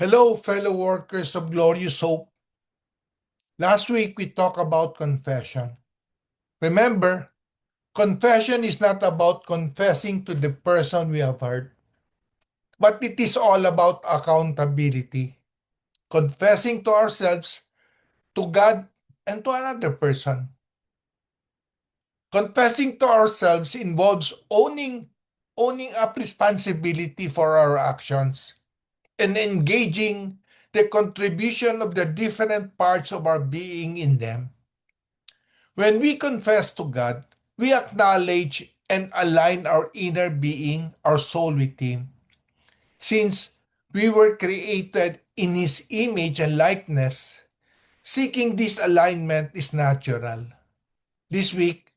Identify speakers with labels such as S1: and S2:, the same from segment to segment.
S1: Hello, fellow workers of Glorious Hope. Last week we talked about confession. Remember, confession is not about confessing to the person we have hurt, but it is all about accountability, confessing to ourselves, to God, and to another person. Confessing to ourselves involves owning up responsibility for our actions and engaging the contribution of the different parts of our being in them. When we confess to God, we acknowledge and align our inner being, our soul with Him. Since we were created in His image and likeness, seeking this alignment is natural. This week,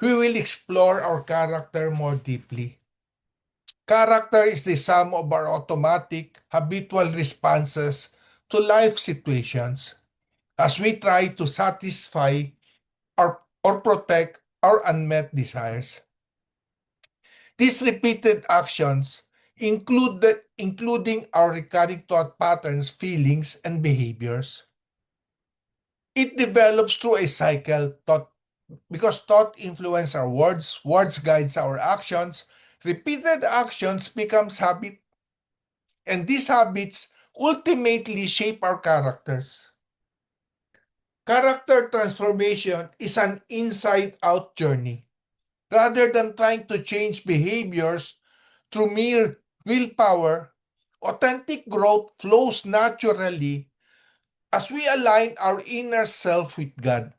S1: we will explore our character more deeply. Character is the sum of our automatic, habitual responses to life situations as we try to satisfy or protect our unmet desires. These repeated actions including our recurring thought patterns, feelings, and behaviors. It develops through a cycle because thought influences our words guides our actions, repeated actions becomes habit, and these habits ultimately shape our characters. Character transformation is an inside-out journey. Rather than trying to change behaviors through mere willpower, authentic growth flows naturally as we align our inner self with God.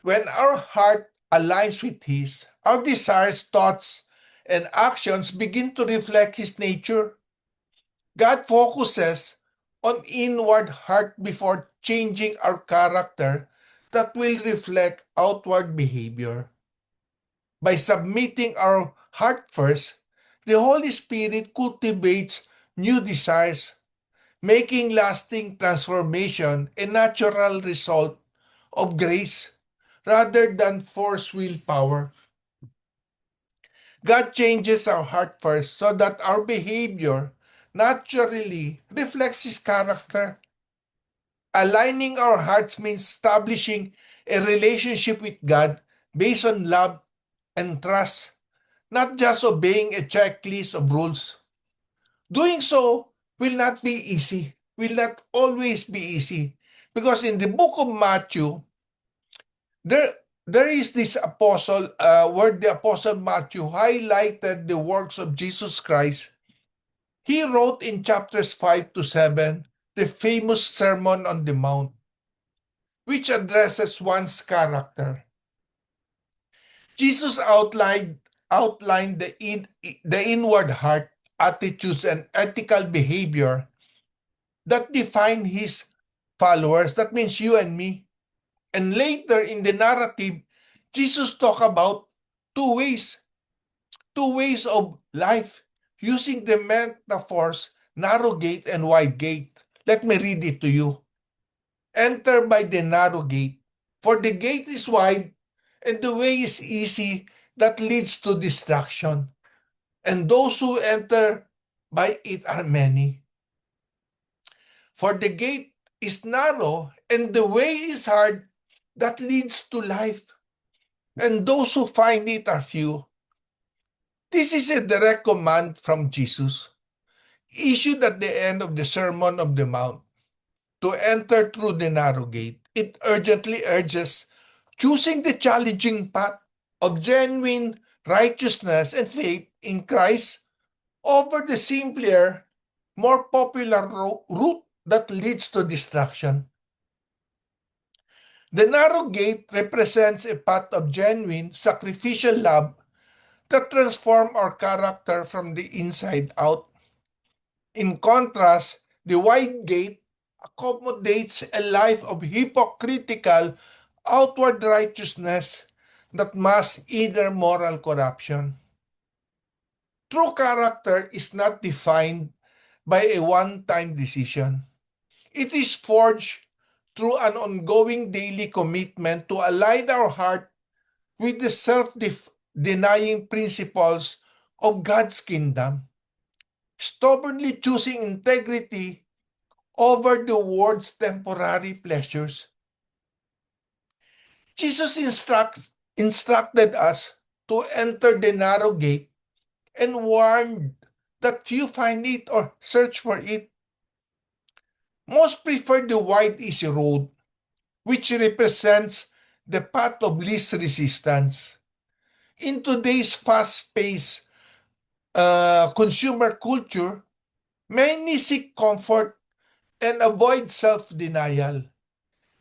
S1: When our heart aligns with His, our desires, thoughts, and actions begin to reflect His nature. God focuses on inward heart before changing our character that will reflect outward behavior. By submitting our heart first, the Holy Spirit cultivates new desires, making lasting transformation a natural result of grace rather than forced willpower. God changes our heart first so that our behavior naturally reflects His character. Aligning our hearts means establishing a relationship with God based on love and trust, not just obeying a checklist of rules. Doing so will not be easy, will not always be easy. Because in the book of Matthew, there there is this apostle where the apostle Matthew highlighted the works of Jesus Christ. He wrote in chapters 5 to 7 the famous Sermon on the Mount, which addresses one's character. Jesus outlined the inward heart, attitudes, and ethical behavior that define his followers. That means you and me. And later in the narrative, Jesus talked about two ways, two ways of life, using the metaphors narrow gate and wide gate. Let me read it to you. Enter by the narrow gate, for the gate is wide and the way is easy that leads to destruction, and those who enter by it are many. For the gate is narrow and the way is hard that leads to life, and those who find it are few. This is a direct command from Jesus, issued at the end of the Sermon of the Mount, to enter through the narrow gate. It urgently urges choosing the challenging path of genuine righteousness and faith in Christ over the simpler, more popular route that leads to destruction. The narrow gate represents a path of genuine, sacrificial love that transforms our character from the inside out. In contrast, the wide gate accommodates a life of hypocritical outward righteousness that masks inner moral corruption. True character is not defined by a one-time decision. It is forged through an ongoing daily commitment to align our heart with the self-denying principles of God's kingdom. stubbornly choosing integrity over the world's temporary pleasures. Jesus instructed us to enter the narrow gate and warned that few find it or search for it. Most prefer the wide, easy road, which represents the path of least resistance. In today's fast-paced consumer culture, many seek comfort and avoid self-denial,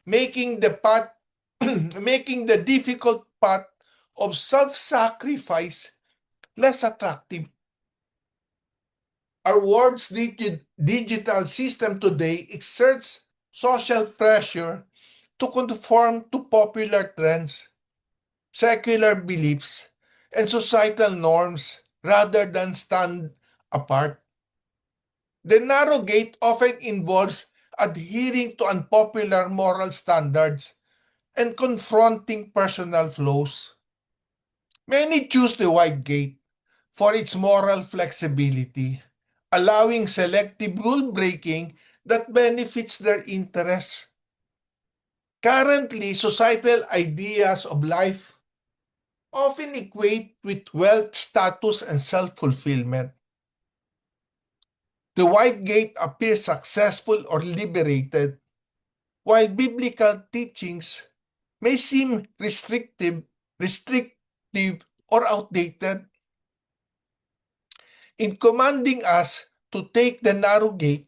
S1: making the path making the difficult path of self-sacrifice less attractive. Our world's digital system today exerts social pressure to conform to popular trends, secular beliefs, and societal norms rather than stand apart. The narrow gate often involves adhering to unpopular moral standards and confronting personal flaws. Many choose the wide gate for its moral flexibility, allowing selective rule breaking that benefits their interests. Currently, societal ideas of life often equate with wealth, status, and self fulfillment. The wide gate appears successful or liberated, while biblical teachings may seem restrictive, or outdated. In commanding us to take the narrow gate,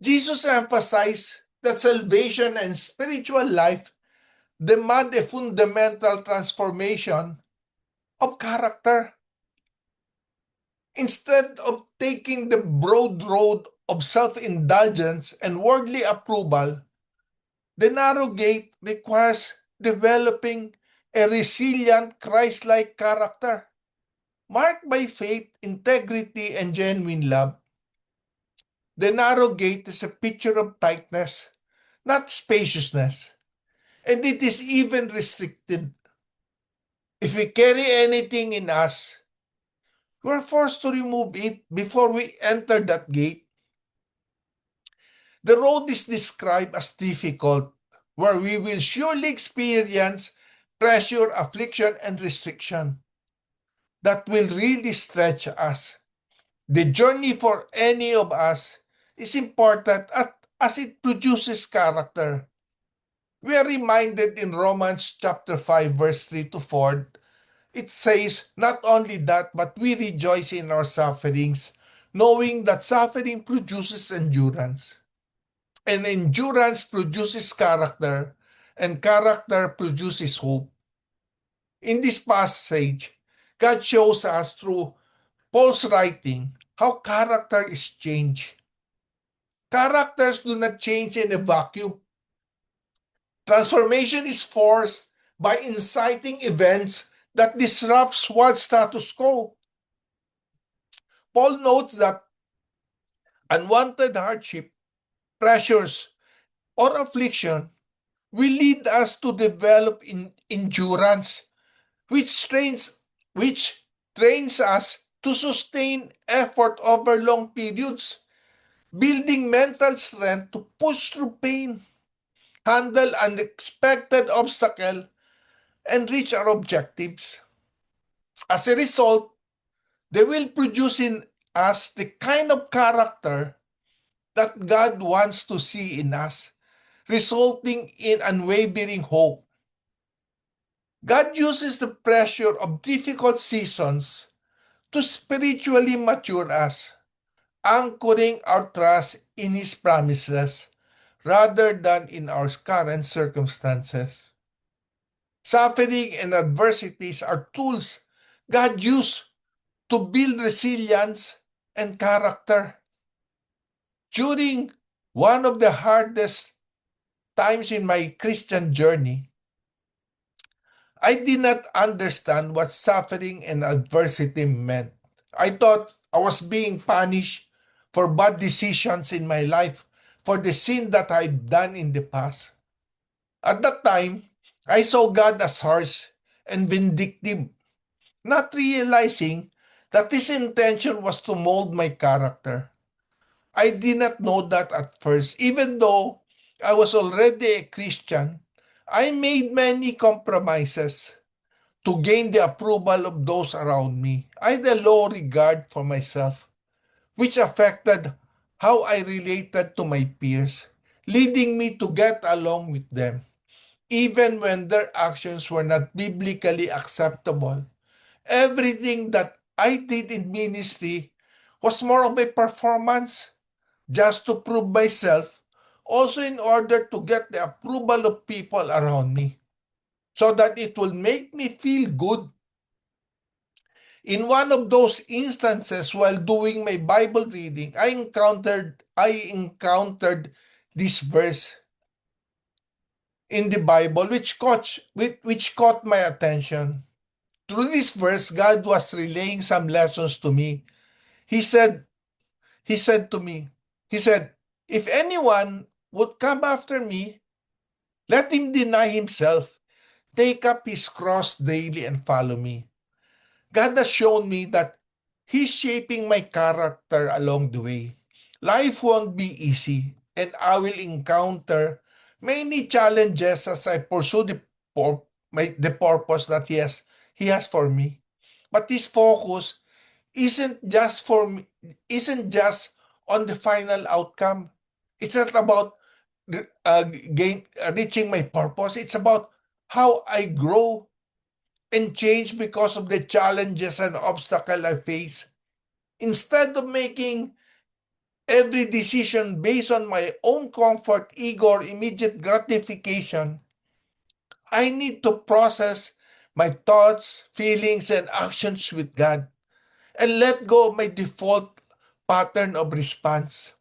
S1: Jesus emphasized that salvation and spiritual life demand a fundamental transformation of character. Instead of taking the broad road of self-indulgence and worldly approval, the narrow gate requires developing a resilient Christ-like character, marked by faith, integrity, and genuine love. The narrow gate is a picture of tightness, not spaciousness, and it is even restricted. If we carry anything in us, we're forced to remove it before we enter that gate. The road is described as difficult, where we will surely experience pressure, affliction, and restriction that will really stretch us. The journey for any of us is important as it produces character. We are reminded in Romans chapter 5 verse 3 to 4, it says, not only that, but we rejoice in our sufferings, knowing that suffering produces endurance. And endurance produces character, and character produces hope. In this passage, God shows us through Paul's writing how character is changed. Characters do not change in a vacuum. Transformation is forced by inciting events that disrupts what status quo. Paul notes that unwanted hardship, pressures, or affliction will lead us to develop endurance, which trains us to sustain effort over long periods, building mental strength to push through pain, handle unexpected obstacles, and reach our objectives. As a result, they will produce in us the kind of character that God wants to see in us, resulting in unwavering hope. God uses the pressure of difficult seasons to spiritually mature us, anchoring our trust in His promises rather than in our current circumstances. Suffering and adversities are tools God used to build resilience and character. During one of the hardest times in my Christian journey, I did not understand what suffering and adversity meant. I thought I was being punished for bad decisions in my life, for the sin that I'd done in the past. At that time, I saw God as harsh and vindictive, not realizing that his intention was to mold my character. I did not know that at first. Even though I was already a Christian, I made many compromises to gain the approval of those around me. I had a low regard for myself, which affected how I related to my peers, leading me to get along with them, even when their actions were not biblically acceptable. Everything that I did in ministry was more of a performance just to prove myself, also in order to get the approval of people around me, so that it will make me feel good. In one of those instances while doing my Bible reading, I encountered this verse in the Bible which caught my attention. Through this verse, God was relaying some lessons to me. He said, He said to me, He said, if anyone would come after me, let him deny himself, take up his cross daily and follow me. God has shown me that He's shaping my character along the way. Life won't be easy, and I will encounter many challenges as I pursue the purpose that He has for me. But His focus isn't just on the final outcome. It's not about reaching my purpose. It's about how I grow and change because of the challenges and obstacles I face. Instead of making every decision based on my own comfort, ego, or immediate gratification, I need to process my thoughts, feelings, and actions with God and let go of my default pattern of response.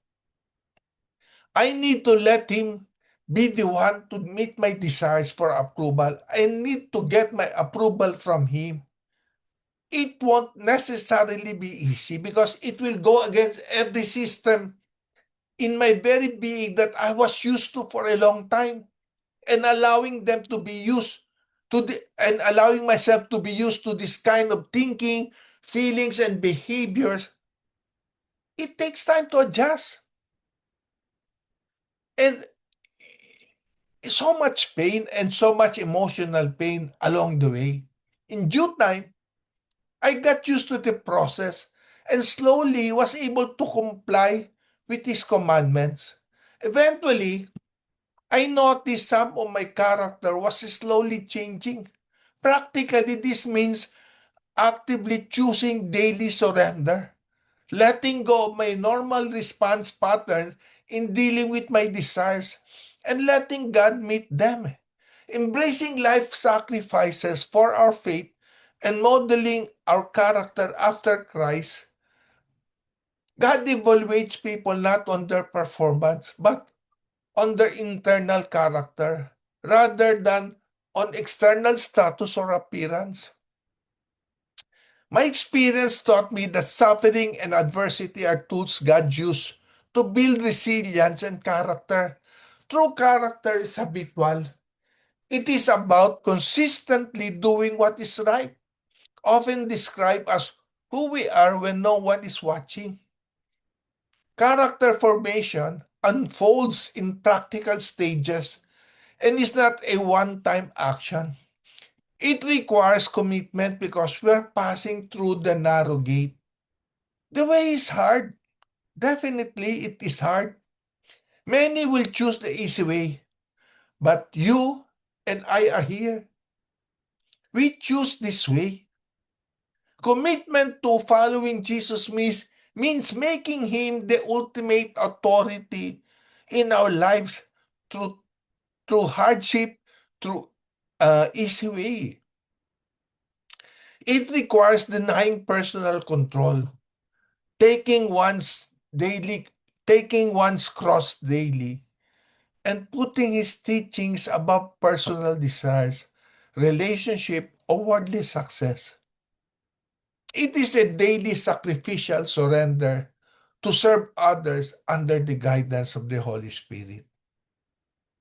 S1: I need to let Him be the one to meet my desires for approval. I need to get my approval from Him. It won't necessarily be easy because it will go against every system in my very being that I was used to for a long time, and allowing them to be used and allowing myself to be used to this kind of thinking, feelings, and behaviors. It takes time to adjust, and so much pain and so much emotional pain along the way. In due time, I got used to the process and slowly was able to comply with His commandments. Eventually, I noticed some of my character was slowly changing. Practically, this means actively choosing daily surrender, letting go of my normal response patterns in dealing with my desires, and letting God meet them. Embracing life sacrifices for our faith and modeling our character after Christ. God evaluates people not on their performance, but on their internal character, rather than on external status or appearance. My experience taught me that suffering and adversity are tools God used to build resilience and character. True character is habitual. It is about consistently doing what is right, often described as who we are when no one is watching. Character formation unfolds in practical stages and is not a one-time action. It requires commitment because we're passing through the narrow gate. The way is hard. Definitely, it is hard. Many will choose the easy way, but you and I are here. We choose this way. Commitment to following Jesus means making Him the ultimate authority in our lives through, through hardship, through easy way. It requires denying personal control, taking one's daily, taking one's cross daily, and putting His teachings above personal desires, relationship, or worldly success. It is a daily sacrificial surrender to serve others under the guidance of the Holy Spirit.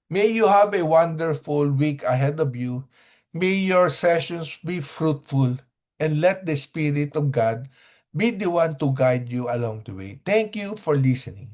S1: May you have a wonderful week ahead of you. May your sessions be fruitful, and let the Spirit of God be the one to guide you along the way. Thank you for listening.